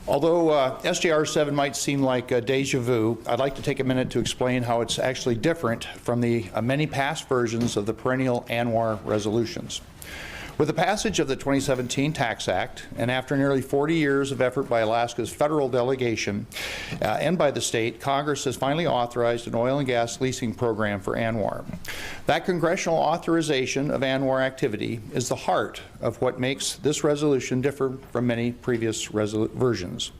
Although SJR 7 might seem like a deja vu, I'd like to take a minute to explain how it's actually different from the many past versions of the perennial ANWR resolutions. With the passage of the 2017 Tax Act, and after nearly 40 years of effort by Alaska's federal delegation and by the state, Congress has finally authorized an oil and gas leasing program for ANWR. That congressional authorization of ANWR activity is the heart of what makes this resolution differ from many previous versions.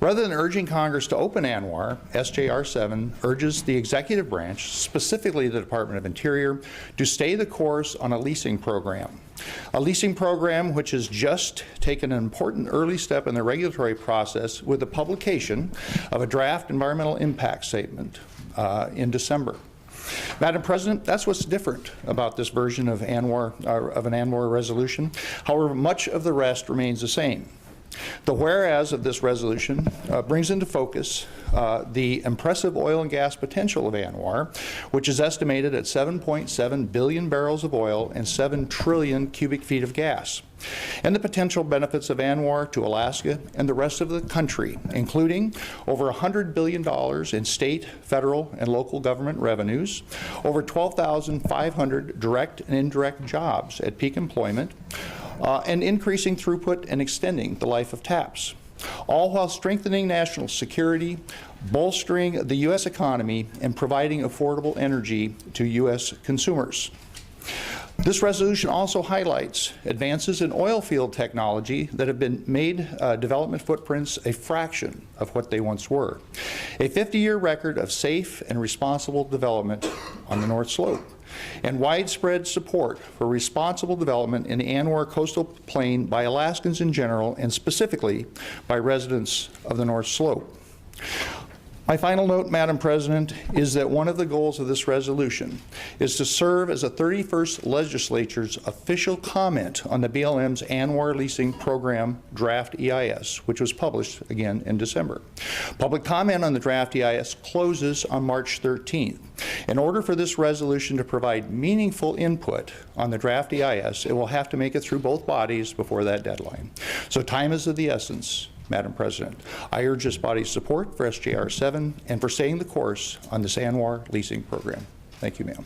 Rather than urging Congress to open ANWR, SJR 7 urges the executive branch, specifically the Department of Interior, to stay the course on a leasing program. A leasing program which has just taken an important early step in the regulatory process with the publication of a draft environmental impact statement in December. Madam President, that's what's different about this version of ANWR, of an ANWR resolution. However, much of the rest remains the same. The whereas of this resolution brings into focus the impressive oil and gas potential of ANWR, which is estimated at 7.7 billion barrels of oil and 7 trillion cubic feet of gas, and the potential benefits of ANWR to Alaska and the rest of the country, including over $100 billion in state, federal, and local government revenues, over 12,500 direct and indirect jobs at peak employment, and increasing throughput and extending the life of TAPS, all while strengthening national security, bolstering the U.S. economy, and providing affordable energy to U.S. consumers. This resolution also highlights advances in oil field technology that have been made development footprints a fraction of what they once were. A 50-year record of safe and responsible development on the North Slope, and widespread support for responsible development in the ANWR coastal plain by Alaskans in general and specifically by residents of the North Slope. My final note, Madam President, is that one of the goals of this resolution is to serve as a 31st Legislature's official comment on the BLM's ANWR leasing program draft EIS, which was published again in December. Public comment on the draft EIS closes on March 13th. In order for this resolution to provide meaningful input on the draft EIS, it will have to make it through both bodies before that deadline. So time is of the essence. Madam President, I urge this body's support for SJR 7 and for staying the course on this ANWR leasing program. Thank you, ma'am.